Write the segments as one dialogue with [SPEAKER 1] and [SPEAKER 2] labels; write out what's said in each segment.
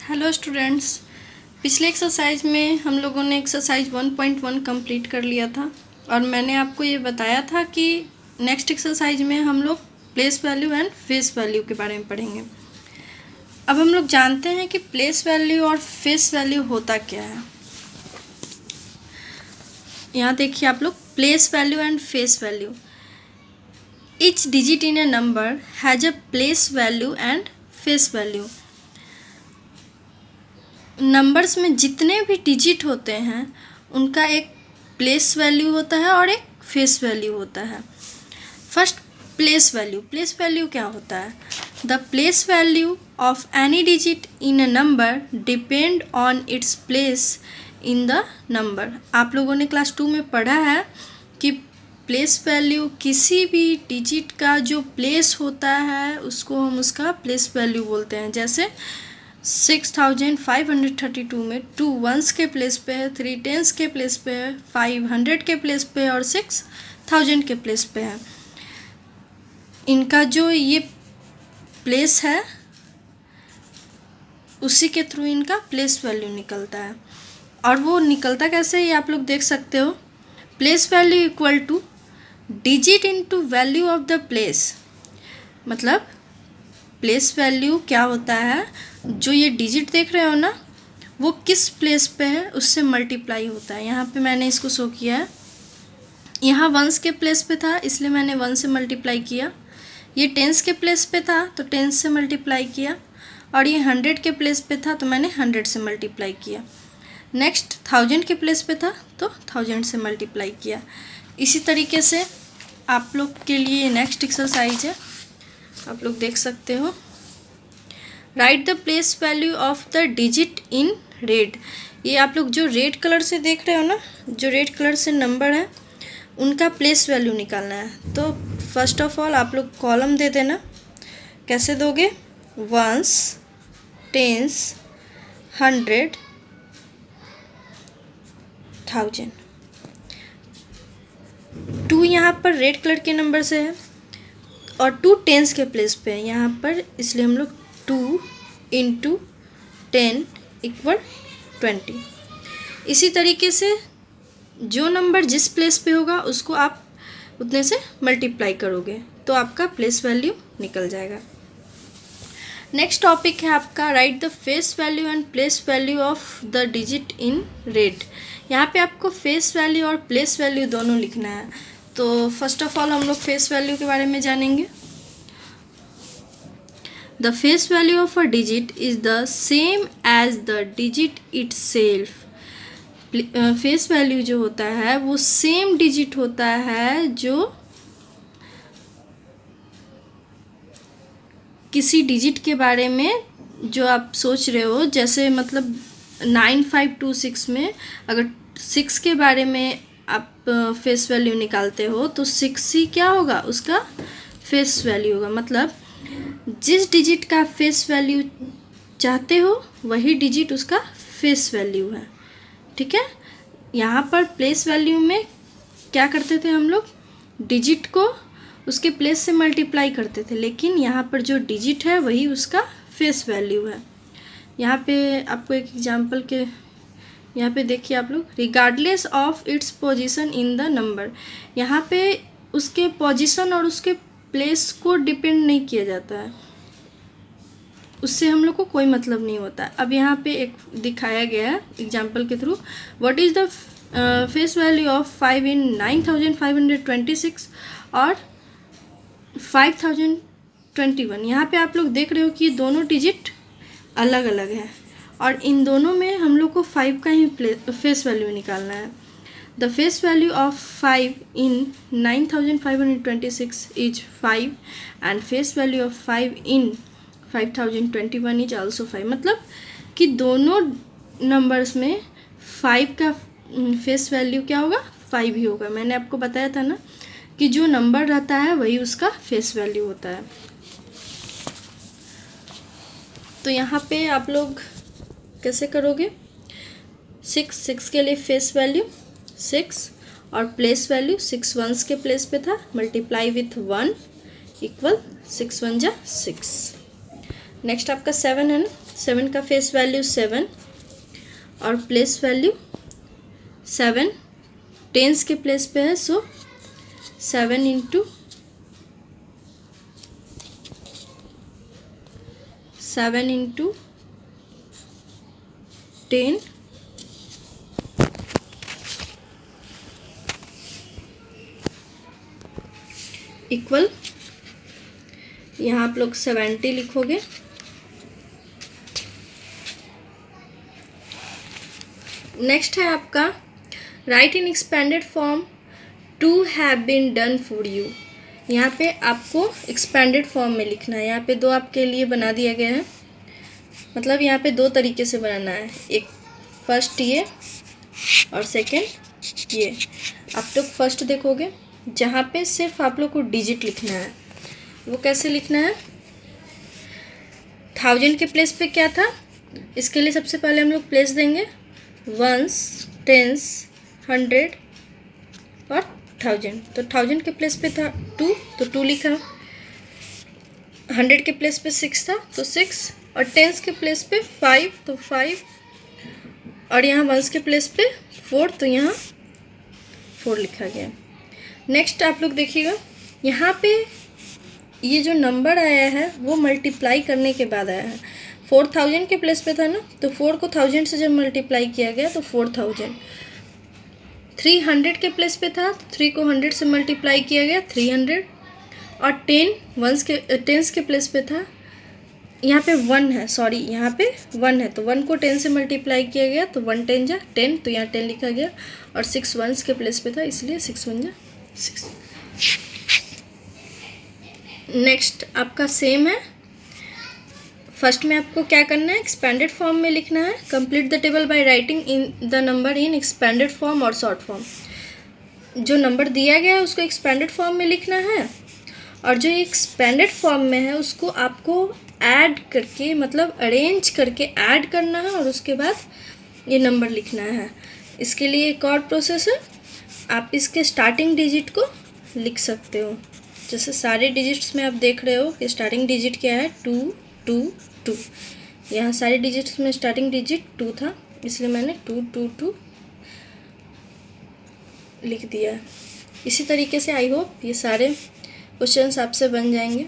[SPEAKER 1] Hello students, पिछले exercise में हम लोगों ने एक्सरसाइज 1.1 कंप्लीट कर लिया था और मैंने आपको ये बताया था कि नेक्स्ट एक्सरसाइज में हम लोग place value and face value के बारे में पढ़ेंगे। अब हम लोग जानते हैं कि प्लेस वैल्यू और फेस वैल्यू होता क्या है। यहाँ देखिए आप लोग, place value and face value. Each digit in A number has a place value and face value. Numbers में जितने भी डिजिट होते हैं उनका एक प्लेस वैल्यू होता है और एक फेस वैल्यू होता है। First, place value. Place value क्या होता है? The place value of any digit in a number depend on its place in the number. आप लोगों ने क्लास 2 में पढ़ा है कि प्लेस वैल्यू किसी भी डिजिट का जो प्लेस होता है उसको हम उसका प्लेस वैल्यू बोलते हैं। जैसे 6532 में 2 वंस के प्लेस पे है, 3 टेंस के प्लेस पे है, 500 के प्लेस पे है और 6000 के प्लेस पे है। इनका जो ये प्लेस है उसी के थ्रू इनका प्लेस वैल्यू निकलता है। और वो निकलता कैसे, ये आप लोग देख सकते हो। Place value equal two digit into value of the place. मतलब प्लेस वैल्यू क्या होता है, जो ये डिजिट देख रहे हो ना, वो किस प्लेस पे है उससे मल्टीप्लाई होता है। यहाँ पे मैंने इसको शो किया है। यहाँ वंस के प्लेस पे था इसलिए मैंने 1 से मल्टीप्लाई किया। ये टेंस के प्लेस पे था तो 10 से मल्टीप्लाई किया। और ये 100 के प्लेस पे था तो मैंने 100 से मल्टीप्लाई किया। नेक्स्ट 1000 के प्लेस पे था तो 1000 से मल्टीप्लाई किया। इसी तरीके से आप लोग के लिए नेक्स्ट एक्सरसाइज है, आप लोग देख सकते हो। Right the place value of the digit in red. ये आप लोग जो रेड कलर से देख रहे हो ना, जो रेड कलर से नंबर है उनका प्लेस वैल्यू निकालना है। तो फर्स्ट ऑफ ऑल आप लोग कॉलम दे देना। कैसे दोगे? Once, tense, 100, 1000। 2 यहाँ पर रेड कलर के नंबर से है और 2 टेंस के प्लेस पे है यहाँ पर, इसलिए हम लोग 2 इंटू 10 इक्वल 20। इसी तरीके से जो नंबर जिस प्लेस पे होगा उसको आप उतने से मल्टीप्लाई करोगे तो आपका प्लेस वैल्यू निकल जाएगा। नेक्स्ट टॉपिक है आपका right the face value and place value of the digit in red. यहाँ पे आपको फेस वैल्यू और प्लेस वैल्यू दोनों लिखना है। तो फर्स्ट ऑफ ऑल हम लोग फेस वैल्यू के बारे में जानेंगे। The face value of a digit is the same as the digit itself. Face value जो होता है वो सेम डिजिट होता है जो किसी डिजिट के बारे में जो आप सोच रहे हो। जैसे मतलब 9526 में अगर 6 के बारे में आप फेस वैल्यू निकालते हो तो 6 ही क्या होगा, उसका फेस वैल्यू होगा। मतलब जिस डिजिट का फेस वैल्यू चाहते हो वही डिजिट उसका फेस वैल्यू है। ठीक है। यहाँ पर प्लेस वैल्यू में क्या करते थे हम लोग, डिजिट को उसके प्लेस से मल्टीप्लाई करते थे, लेकिन यहाँ पर जो डिजिट है वही उसका फेस वैल्यू है। यहाँ पे आपको एक एग्जांपल के यहाँ पे देखिए आप लोग, regardless of its position in the number. यहाँ पे उसके पोजीशन और उसके प्लेस को डिपेंड नहीं किया जाता है, उससे हम लोग को कोई मतलब नहीं होता। अब यहाँ पे एक दिखाया गया है एग्जांपल के through. What is the face value of 5 इन 9526 और 5021। यहाँ पे आप लोग देख रहे हो कि दोनों डिजिट अलग अलग है और इन दोनों में हम लोग को 5 का ही फेस वैल्यू निकालना है। The face value of 5 in 9526 is 5 and face value of 5 in 5021 is also 5। मतलब कि दोनों नंबर्स में 5 का फेस वैल्यू क्या होगा, 5 ही होगा। मैंने आपको बताया था ना कि जो नंबर रहता है वही उसका फेस वैल्यू होता है। तो यहाँ पे आप लोग कैसे करोगे, 6 के लिए फेस वैल्यू 6 और प्लेस वैल्यू 6 वंस के प्लेस पे था, मल्टीप्लाई विथ 1 इक्वल 6 1 जा 6। नेक्स्ट आपका 7 है ना, 7 का फेस वैल्यू 7 और प्लेस वैल्यू 7 टेंस के प्लेस पे है, सो 7 इंटू 10 इक्वल, यहाँ आप लोग 70 लिखोगे। नेक्स्ट है आपका write in expanded form to have been done for you. यहाँ पे आपको एक्सपेंडेड फॉर्म में लिखना है। यहाँ पे दो आपके लिए बना दिया गया है, मतलब यहाँ पे दो तरीके से बनाना है, एक फर्स्ट ये और सेकंड ये। आप लोग फर्स्ट देखोगे जहाँ पे सिर्फ आप लोग को डिजिट लिखना है, वो कैसे लिखना है। 1000 के प्लेस पे क्या था, इसके लिए सबसे पहले हम लोग प्लेस देंगे वंस, टेंस, 100 और 1000। तो 1000 के प्लेस पे था 2 तो 2 लिखा, 100 के प्लेस पे 6 था तो 6, और टेंस के प्लेस पे 5 तो 5, और यहाँ वंस के प्लेस पे 4 तो यहाँ 4 लिखा गया। नेक्स्ट आप लोग देखिएगा, यहाँ पे ये जो नंबर आया है वो मल्टीप्लाई करने के बाद आया है। 4000 के प्लेस पे था ना, तो 4 को 1000 से जब मल्टीप्लाई किया गया तो 4000। 300 के प्लेस पे था, 3 को 100 से मल्टीप्लाई किया गया 300, और 10 के प्लेस पे था, यहाँ पे 1 है, सॉरी यहाँ पे 1 है, तो 1 को 10 से मल्टीप्लाई किया गया तो 1 10 जा 10, तो यहाँ 10 लिखा गया, और 6 1 के प्लेस पे था इसलिए 6 1 जा 6। नेक्स्ट आपका सेम है, फर्स्ट में आपको क्या करना है, एक्सपेंडेड फॉर्म में लिखना है। Complete the table by writing in the number in expanded form और शॉर्ट फॉर्म। जो नंबर दिया गया है उसको एक्सपेंडेड फॉर्म में लिखना है, और जो एक्सपेंडेड फॉर्म में है उसको आपको ऐड करके, मतलब अरेंज करके ऐड करना है, और उसके बाद ये नंबर लिखना है। इसके लिए एक और प्रोसेस है, आप इसके स्टार्टिंग डिजिट को लिख सकते हो। जैसे सारे डिजिट्स में आप देख रहे हो कि स्टार्टिंग डिजिट क्या है, 2 2 2। यहाँ सारे डिजिट्स में स्टार्टिंग डिजिट 2 था, इसलिए मैंने 2 2 2 लिख दिया है। इसी तरीके से आई होप ये सारे क्वेश्चंस आपसे बन जाएंगे।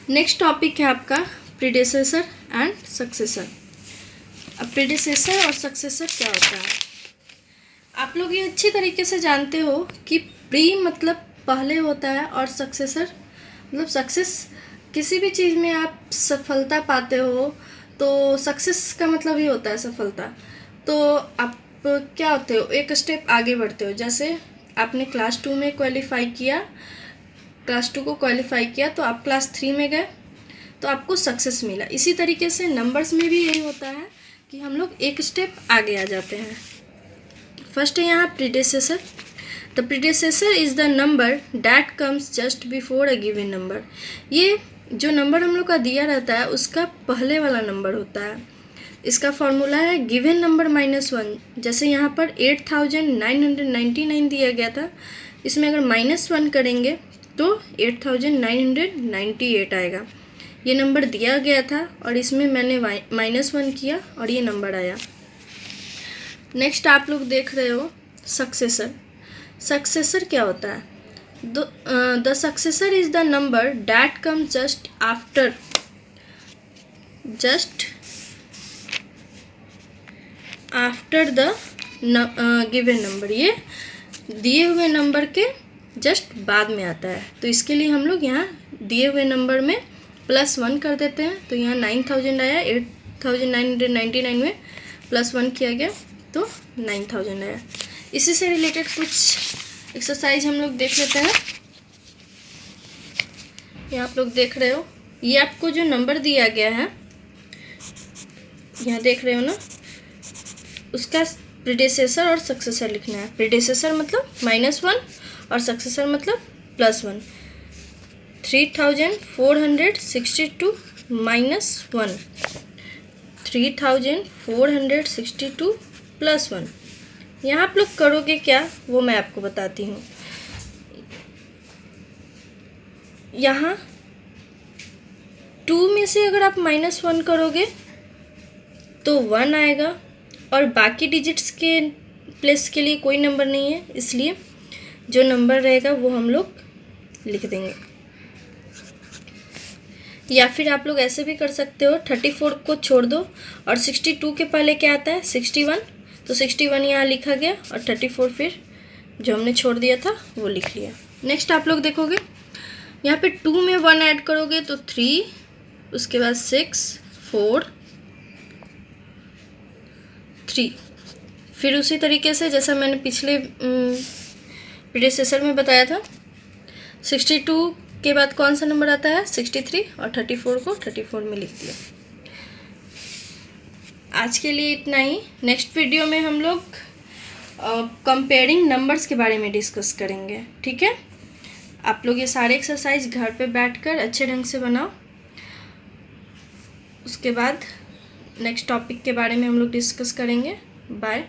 [SPEAKER 1] नेक्स्ट टॉपिक है आपका प्रीडेसेसर एंड सक्सेसर। अब प्रीडेसेसर और सक्सेसर क्या होता है, आप लोग ये अच्छी तरीके से जानते हो कि प्री मतलब पहले होता है, और सक्सेसर मतलब सक्सेस, किसी भी चीज़ में आप सफलता पाते हो तो सक्सेस का मतलब ये होता है सफलता। तो आप क्या होते हो, एक स्टेप आगे बढ़ते हो। जैसे आपने क्लास 2 में क्वालिफाई किया, क्लास 2 को क्वालिफाई किया तो आप क्लास 3 में गए तो आपको सक्सेस मिला। इसी तरीके से नंबर्स में भी यही होता है कि हम लोग एक स्टेप आगे आ जाते हैं। फर्स्ट है यहाँ predecessor. The predecessor is the number that comes just before a given number. ये जो नंबर हम लोग का दिया रहता है उसका पहले वाला नंबर होता है। इसका फॉर्मूला है गिवन नंबर -1। जैसे यहाँ पर 8999 दिया गया था, इसमें अगर -1 करेंगे तो 8998 आएगा। ये नंबर दिया गया था और इसमें मैंने -1 किया और ये नंबर आया। नेक्स्ट आप लोग देख रहे हो सक्सेसर। सक्सेसर क्या होता है, the successor is the number that come just after the given number. ये दिए हुए नंबर के जस्ट बाद में आता है। तो इसके लिए हम लोग यहाँ दिए हुए नंबर में +1 कर देते हैं। तो यहाँ 9000 आया, 8999 में +1 किया गया तो 9000 आया। इसी से रिलेटेड कुछ एक्सरसाइज हम लोग देख लेते हैं। ये आप लोग देख रहे हो, ये आपको जो नंबर दिया गया है यहाँ देख रहे हो ना, उसका प्रीडेसेसर और सक्सेसर लिखना है। प्रीडेसेसर मतलब -1 और सक्सेसर मतलब +1। 3462 -1, 3462 +1। यहाँ आप लोग करोगे क्या वो मैं आपको बताती हूँ। यहाँ 2 में से अगर आप -1 करोगे तो 1 आएगा, और बाकी डिजिट्स के प्लेस के लिए कोई नंबर नहीं है, इसलिए जो नंबर रहेगा वो हम लोग लिख देंगे। या फिर आप लोग ऐसे भी कर सकते हो, 34 को छोड़ दो और 62 के पहले क्या आता है 61, तो 61 यहाँ लिखा गया और 34 फिर जो हमने छोड़ दिया था वो लिख लिया। नेक्स्ट आप लोग देखोगे यहाँ पे 2 में 1 ऐड करोगे तो 3, उसके बाद 6, 4, 3। फिर उसी तरीके से जैसा मैंने पिछले प्रीडिसेसर में बताया था, 62 के बाद कौन सा नंबर आता है 63, और 34 को 34 में लिख दिया। आज के लिए इतना ही। नेक्स्ट वीडियो में हम लोग कंपेयरिंग नंबर्स के बारे में डिस्कस करेंगे, ठीक है। आप लोग ये सारे एक्सरसाइज घर पे बैठकर अच्छे ढंग से बनाओ। उसके बाद नेक्स्ट टॉपिक के बारे में हम लोग डिस्कस करेंगे। बाय।